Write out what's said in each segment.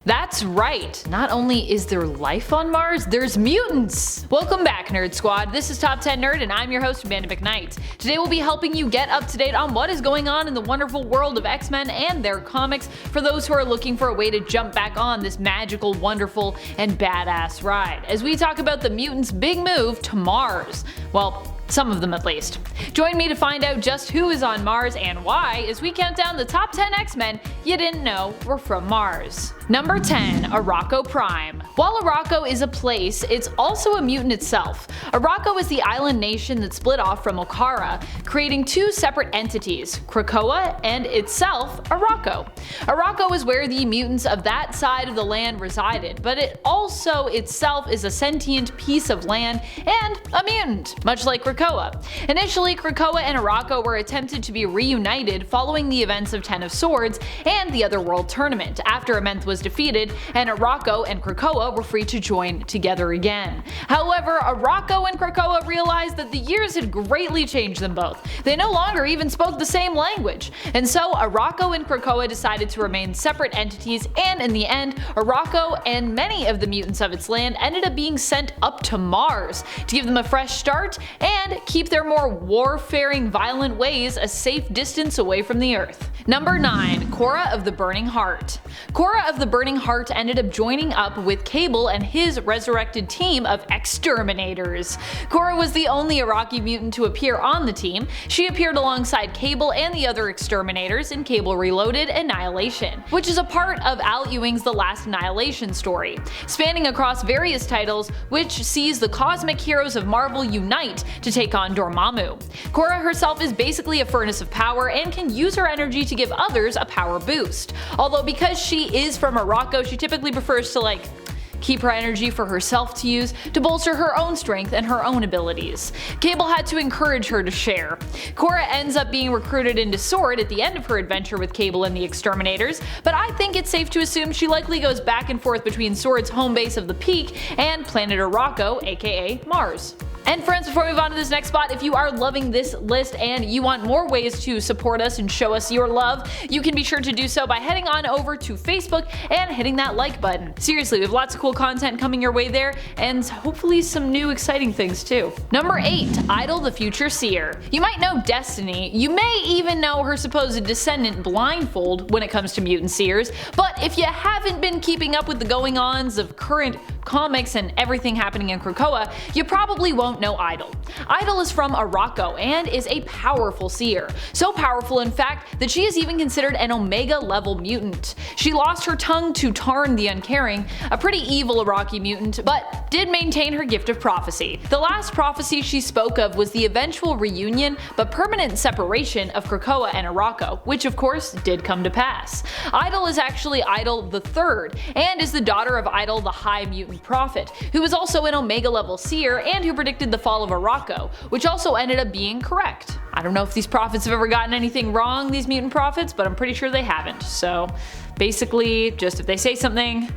That's right, not only is there life on Mars, there's mutants! Welcome back, Nerd Squad. This is Top 10 Nerd and I'm your host, Amanda McKnight. Today we'll be helping you get up to date on what is going on in the wonderful world of X-Men and their comics for those who are looking for a way to jump back on this magical, wonderful, and badass ride, as we talk about the mutants' big move to Mars. Well, some of them at least. Join me to find out just who is on Mars and why as we count down the top 10 X-Men you didn't know were from Mars. Number 10. Arakko Prime. While Arrako is a place, it's also a mutant itself. Arrako is the island nation that split off from Khora, creating two separate entities, Krakoa and itself Arrako. Arrako is where the mutants of that side of the land resided, but it also itself is a sentient piece of land and a mutant, much like Krakoa. Initially, Krakoa and Arrako were attempted to be reunited following the events of Ten of Swords and the Otherworld tournament, after Amenth was defeated and Arrako and Krakoa were free to join together again. However, Arrako and Krakoa realized that the years had greatly changed them both. They no longer even spoke the same language, and so Arrako and Krakoa decided to remain separate entities, and in the end, Arrako and many of the mutants of its land ended up being sent up to Mars to give them a fresh start and keep their more warfaring, violent ways a safe distance away from the Earth. Number 9. Khora of the Burning Heart. Khora of the Burning Heart ended up joining up with Cable and his resurrected team of exterminators. Khora was the only Iraqi mutant to appear on the team. She appeared alongside Cable and the other exterminators in Cable Reloaded Annihilation, which is a part of Al Ewing's The Last Annihilation story, spanning across various titles, which sees the cosmic heroes of Marvel unite to take on Dormammu. Khora herself is basically a furnace of power and can use her energy to give others a power boost. Although because she is from Arrako, she typically prefers to keep her energy for herself to use to bolster her own strength and her own abilities. Cable had to encourage her to share. Khora ends up being recruited into Sword at the end of her adventure with Cable and the Exterminators, but I think it's safe to assume she likely goes back and forth between Sword's home base of the Peak and planet Arrako, aka Mars. And friends, before we move on to this next spot, if you are loving this list and you want more ways to support us and show us your love, you can be sure to do so by heading on over to Facebook and hitting that like button. Seriously, we have lots of cool content coming your way there, and hopefully some new exciting things too. Number 8. Idyll the Future Seer. You might know Destiny, you may even know her supposed descendant Blindfold when it comes to mutant seers, but if you haven't been keeping up with the going-ons of current comics and everything happening in Krakoa, you probably won't know Idyll. Idyll is from Arrako and is a powerful seer. So powerful in fact that she is even considered an Omega level mutant. She lost her tongue to Tarn The Uncaring, a pretty evil Iraqi mutant, but did maintain her gift of prophecy. The last prophecy she spoke of was the eventual reunion but permanent separation of Krakoa and Arrako, which of course did come to pass. Idyll is actually Idyll the Third and is the daughter of Idyll the High Mutant Prophet, who was also an Omega level seer and who predicted the fall of Arrako, which also ended up being correct. I don't know if these prophets have ever gotten anything wrong, these mutant prophets, but I'm pretty sure they haven't. So basically, just if they say something,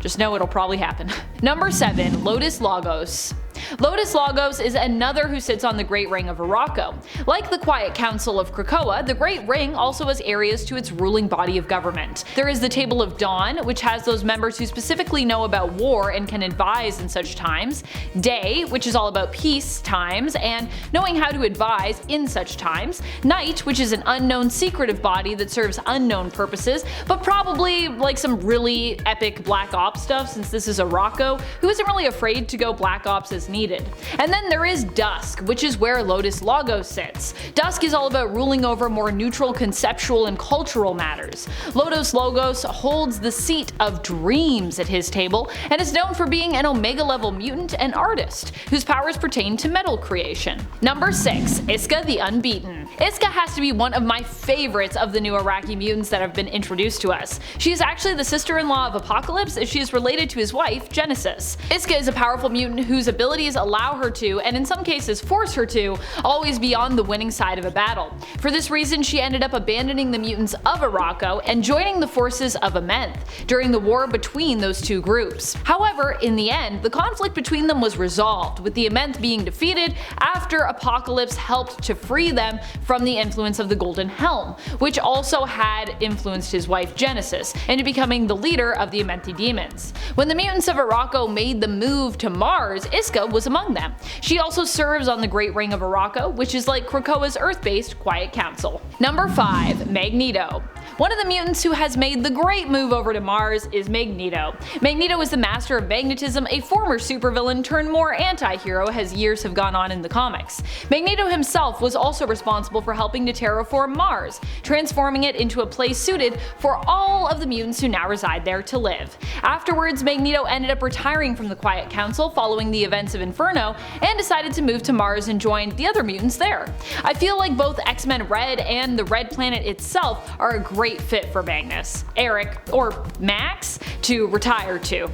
just know it'll probably happen. Number 7. Lodus Logos. Lodus Logos is another who sits on the Great Ring of Arrako. Like the Quiet Council of Krakoa, the Great Ring also has areas to its ruling body of government. There is the Table of Dawn, which has those members who specifically know about war and can advise in such times. Day, which is all about peace times and knowing how to advise in such times. Night, which is an unknown secretive body that serves unknown purposes, but probably like some really epic Black Ops stuff, since this is Arrako, who isn't really afraid to go Black Ops as needed. And then there is Dusk, which is where Lodus Logos sits. Dusk is all about ruling over more neutral conceptual and cultural matters. Lodus Logos holds the seat of dreams at his table and is known for being an Omega level mutant and artist, whose powers pertain to metal creation. Number 6. Isca The Unbeaten. Isca has to be one of my favorites of the new Iraqi mutants that have been introduced to us. She is actually the sister-in-law of Apocalypse, as she is related to his wife, Genesis. Isca is a powerful mutant whose ability abilities allow her to, and in some cases force her to, always be on the winning side of a battle. For this reason, she ended up abandoning the mutants of Arrako and joining the forces of Amenth during the war between those two groups. However, in the end, the conflict between them was resolved, with the Amenth being defeated after Apocalypse helped to free them from the influence of the Golden Helm, which also had influenced his wife Genesis into becoming the leader of the Amenthi demons. When the mutants of Arrako made the move to Mars, Isca was among them. She also serves on the Great Ring of Arrako, which is like Krakoa's Earth-based Quiet Council. Number 5. Magneto. One of the mutants who has made the great move over to Mars is Magneto. Magneto is the master of magnetism, a former supervillain turned more anti-hero as years have gone on in the comics. Magneto himself was also responsible for helping to terraform Mars, transforming it into a place suited for all of the mutants who now reside there to live. Afterwards, Magneto ended up retiring from the Quiet Council following the events of Inferno and decided to move to Mars and join the other mutants there. I feel like both X-Men Red and the Red Planet itself are a great fit for Magnus, Eric, or Max to retire to.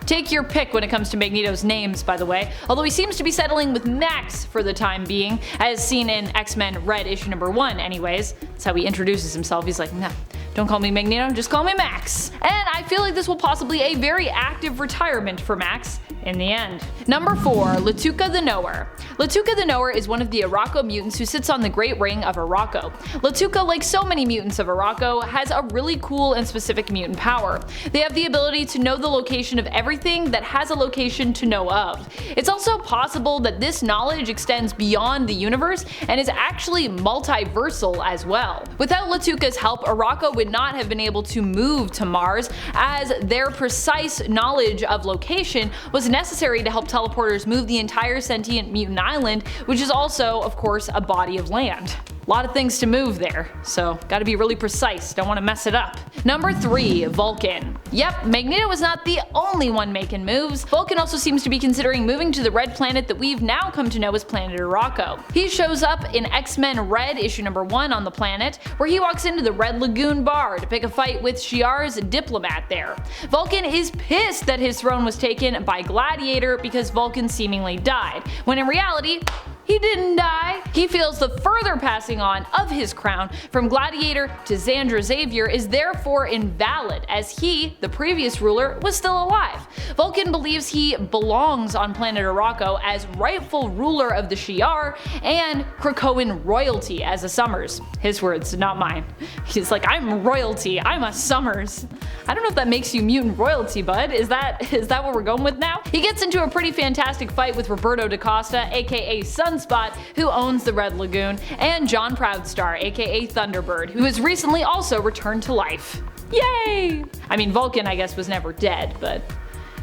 Take your pick when it comes to Magneto's names, by the way, although he seems to be settling with Max for the time being, as seen in X-Men Red issue number 1 anyways. That's how he introduces himself. He's like, nah, don't call me Magneto, just call me Max. And I feel like this will possibly be a very active retirement for Max in the end. Number 4. Latuca The Knower. Latuca The Knower is one of the Arrako mutants who sits on the Great Ring of Arrako. Latuca, like so many mutants of Arrako, has a really cool and specific mutant power. They have the ability to know the location of everything that has a location to know of. It's also possible that this knowledge extends beyond the universe and is actually multiversal as well. Without Latuca's help, Arrako would not have been able to move to Mars, as their precise knowledge of location was necessary to help teleporters move the entire sentient mutant island, which is also, of course, a body of land. A lot of things to move there, so gotta be really precise, don't want to mess it up. Number 3. Vulcan. Yep, Magneto is not the only one making moves. Vulcan also seems to be considering moving to the red planet that we've now come to know as Planet Arrako. He shows up in X-Men Red issue number 1 on the planet, where he walks into the Red Lagoon bar to pick a fight with Shi'ar's diplomat there. Vulcan is pissed that his throne was taken by Gladiator because Vulcan seemingly died, when in reality, he didn't die. He feels the further passing on of his crown from Gladiator to Xandra Xavier is therefore invalid, as he, the previous ruler, was still alive. Vulcan believes he belongs on planet Arrako as rightful ruler of the Shi'ar and Krakoan royalty as a Summers. His words, not mine. He's like, I'm royalty, I'm a Summers. I don't know if that makes you mutant royalty, bud. Is that what we're going with now? He gets into a pretty fantastic fight with Roberto da Costa, aka Sunspot, who owns the Red Lagoon, and John Proudstar, aka Thunderbird, who has recently also returned to life. Yay! I mean, Vulcan, I guess, was never dead, but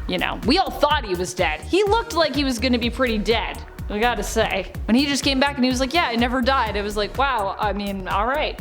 you know, we all thought he was dead. He looked like he was gonna be pretty dead, I gotta say. When he just came back and he was like, yeah, I never died, it was like, wow, I mean, alright.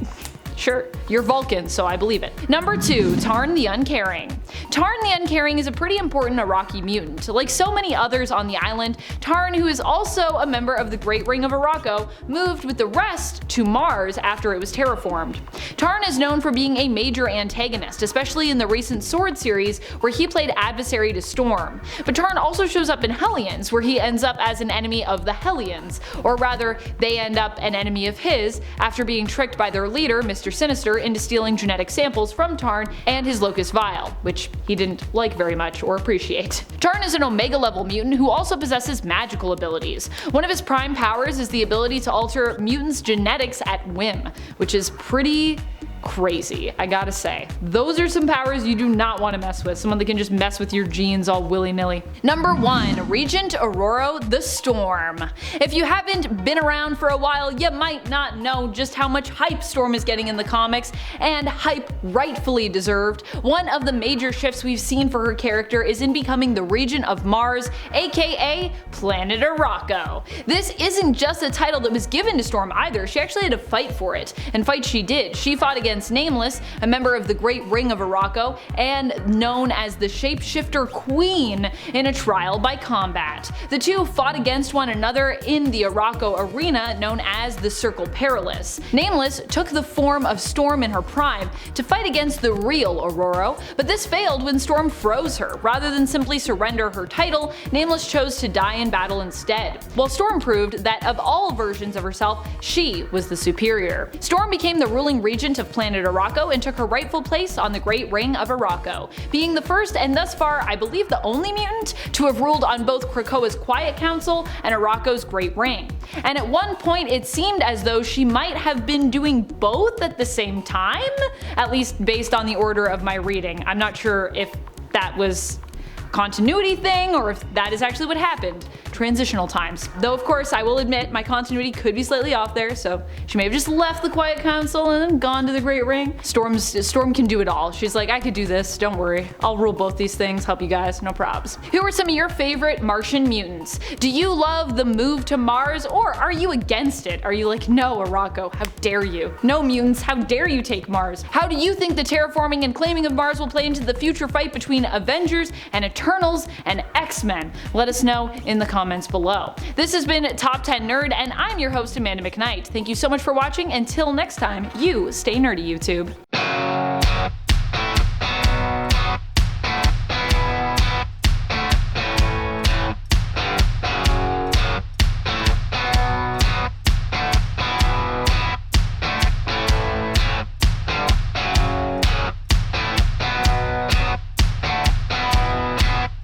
Sure, you're Vulcan, so I believe it. Number 2. Tarn The Uncaring. Tarn The Uncaring is a pretty important Iraqi mutant. Like so many others on the island, Tarn, who is also a member of the Great Ring of Arrako, moved with the rest to Mars after it was terraformed. Tarn is known for being a major antagonist, especially in the recent Sword series where he played adversary to Storm. But Tarn also shows up in Hellions, where he ends up as an enemy of the Hellions, or rather, they end up an enemy of his after being tricked by their leader, Mr. Sinister, into stealing genetic samples from Tarn and his Locus Vial, which he didn't like very much or appreciate. Tarn is an Omega level mutant who also possesses magical abilities. One of his prime powers is the ability to alter mutants' genetics at whim, which is pretty crazy, I gotta say. Those are some powers you do not want to mess with, someone that can just mess with your genes all willy-nilly. Number 1. Regent Ororo The Storm. If you haven't been around for a while, you might not know just how much hype Storm is getting in the comics, and hype rightfully deserved. One of the major shifts we've seen for her character is in becoming the Regent of Mars, aka Planet Arrako. This isn't just a title that was given to Storm either, she actually had to fight for it, and fight she did. She fought against against Nameless, a member of the Great Ring of Arrako, and known as the Shapeshifter Queen, in a trial by combat. The two fought against one another in the Arako arena known as the Circle Perilous. Nameless took the form of Storm in her prime to fight against the real Ororo, but this failed when Storm froze her. Rather than simply surrender her title, Nameless chose to die in battle instead, while Storm proved that of all versions of herself, she was the superior. Storm became the ruling regent of planet Arako and took her rightful place on the Great Ring of Arako, being the first and thus far I believe the only mutant to have ruled on both Krakoa's Quiet Council and Arako's Great Ring. And at one point it seemed as though she might have been doing both at the same time, at least based on the order of my reading. I'm not sure if that was continuity thing or if that is actually what happened. Transitional times. Though of course I will admit my continuity could be slightly off there, so she may have just left the Quiet Council and then gone to the Great Ring. Storm can do it all. She's like, I could do this, don't worry. I'll rule both these things, help you guys, no probs. Who are some of your favorite Martian mutants? Do you love the move to Mars or are you against it? Are you like, no Arako, how dare you? No mutants, how dare you take Mars? How do you think the terraforming and claiming of Mars will play into the future fight between Avengers and Eternals and X-Men? Let us know in the comments below. This has been Top 10 Nerd, and I'm your host Amanda McKnight. Thank you so much for watching. Until next time, you stay nerdy, YouTube.